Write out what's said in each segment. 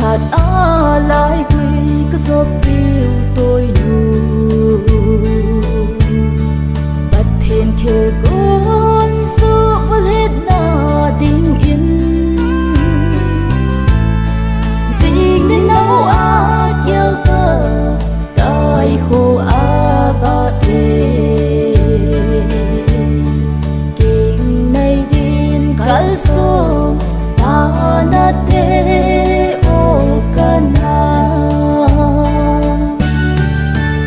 hạt á lại quy cứ dốc biêu tôi nụ bật thiên thiều con giữ vẫn hết na tình yên gì nên nấu á kêu vợ tai khô á và kinh này din cả sông ta na te o kana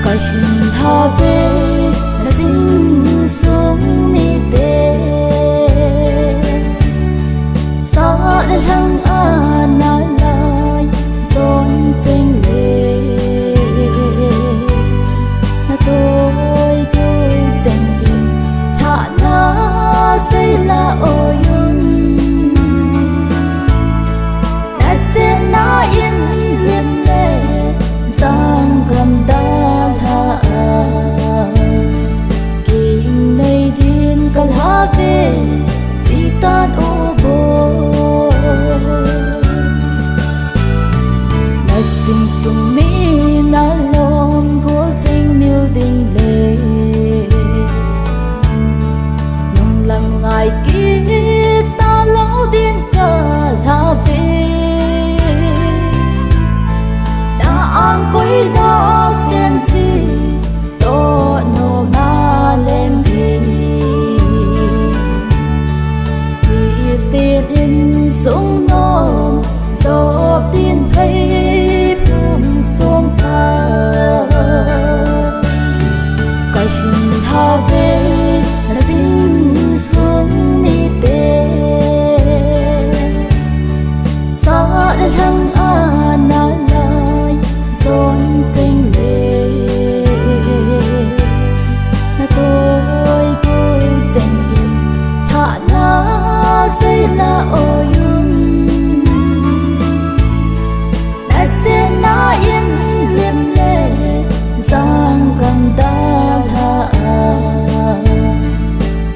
cả hình tha về là sinh sống mi te sa la thăng a na lai son chênh lệ na tôi cứ chênh in thả na xây la ôi na yên liêm lệ sang cầm ta tha kinh này điên cần há về chỉ tan ô bồ na sinh sung mi na lom của tranh miêu đình lệ nông làm ngài kia ta lão điên cả là về ang ko'y nasen si to no malem đi is tên in sung nom dọc tin thấy phum sông pha cái hình tha về là sinh xuống mi tê sa la thăng a na son chênh lệ na tôi cứ chênh in thả na xây la ôi na trên na yên liêm lệ sang cầm ta tha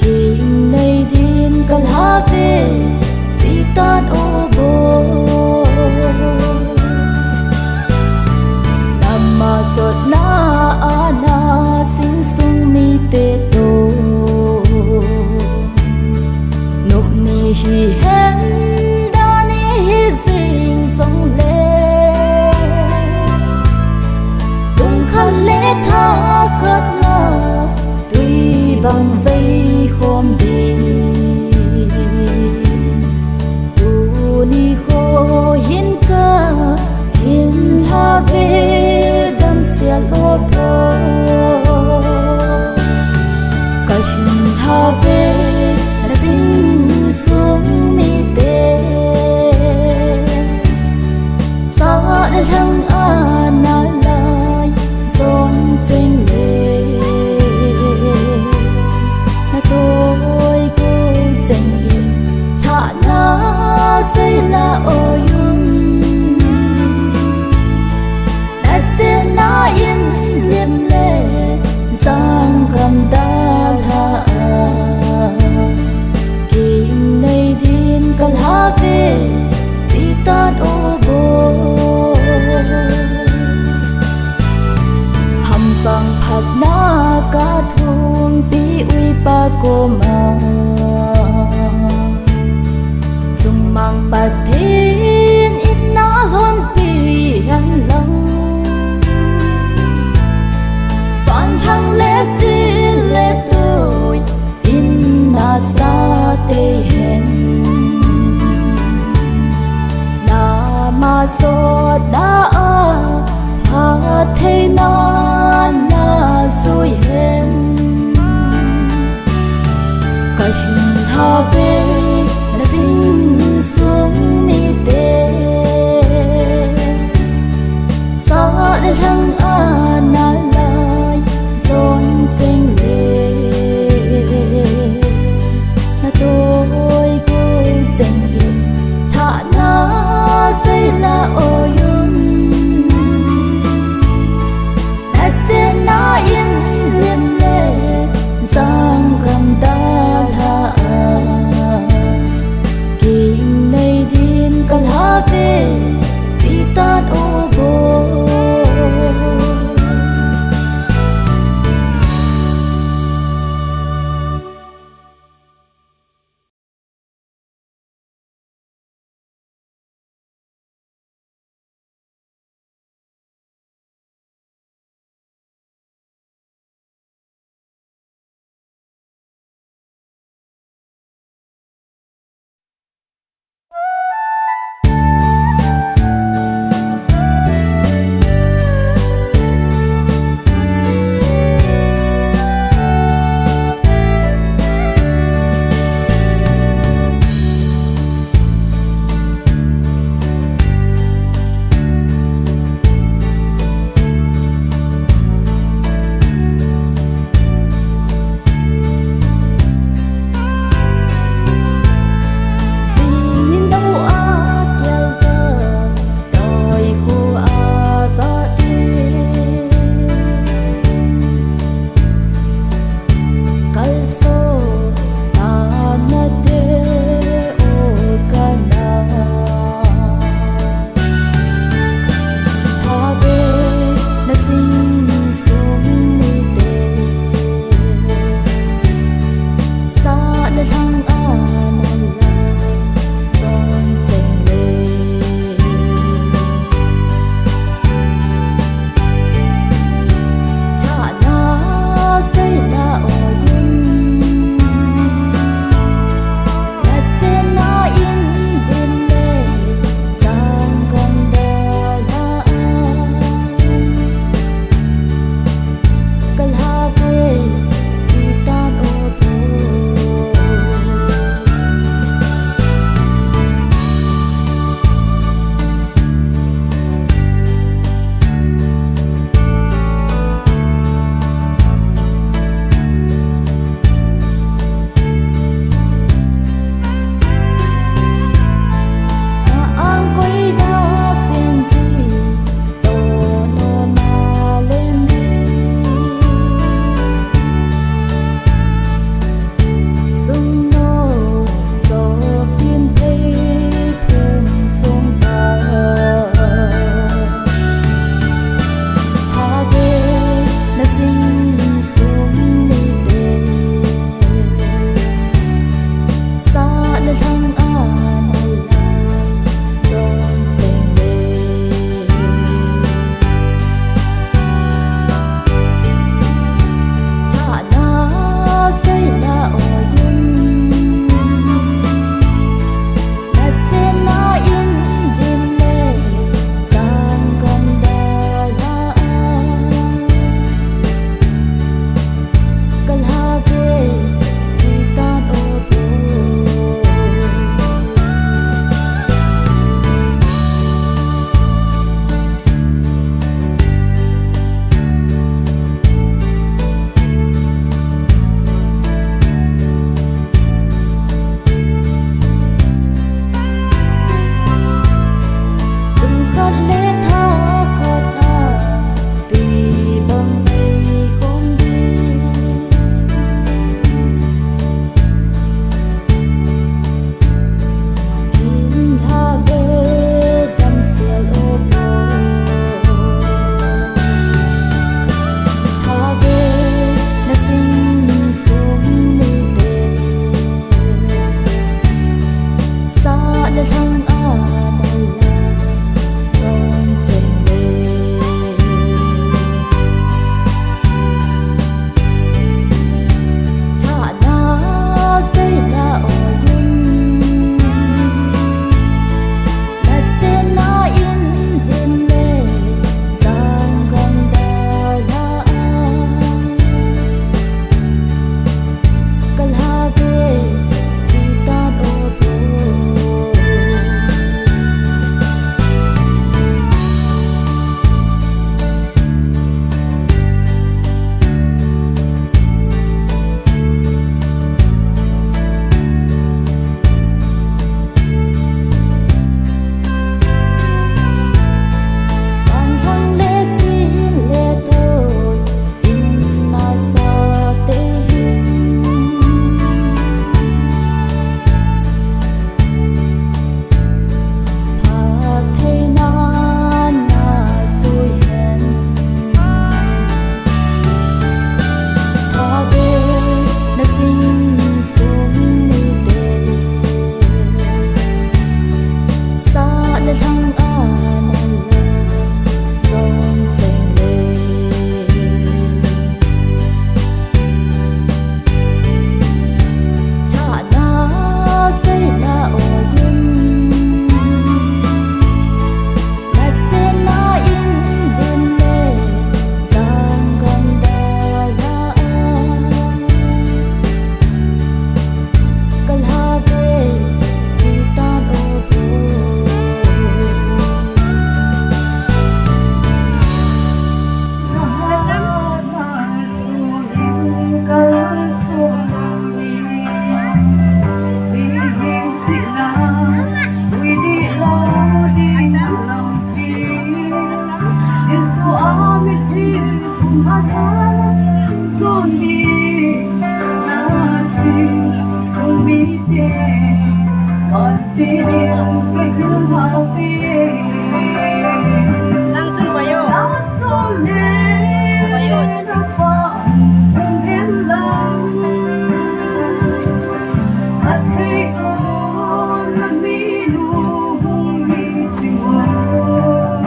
kinh này điên cần há về chỉ tan ô bồ mà sốt na ana sinh sung mi tê tô nụ ni hi hen da ni hi sinh song lê tung khăn lê tha khát na tuy bằng vây khom đi tu ni khô hiên ca hiên ha về sia lo po cả hình tha về là sinh xuống mi tê sa la thăng a na lai son chênh lệ na tôi cứ chênh in thả na xây la ôi na yên liêm lệ sang cầm ta tha kinh này điên cần há về chỉ tan ô bồ hầm sang phật na ca thung bi uy pa cô ma dùng mang bát thiên in na hôn pi hắn lăng thăng lẽ chi lẽ tôi in na sa tê hen na ma so na a ha thế na rồi hen cái hình tha về là sinh xuống mi tê sa la thăng a na son chênh lệ na tôi cứ chênh in thả na xây la ôi na trên na yên liêm lệ sang cầm ta tha kinh này điên cần há về chỉ tan ô bồ điện cây hương hoa tươi Lang chân bayo. áo xô lên đã phẳng hết lòng hạt hay ôn là mi lu hung mi sinh ô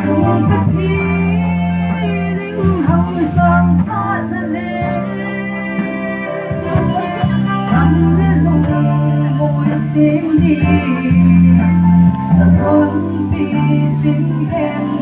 dùng các thi linh hồng sang hát lên dăm lên lùng môi sim đi ta thôn vì xin hẹn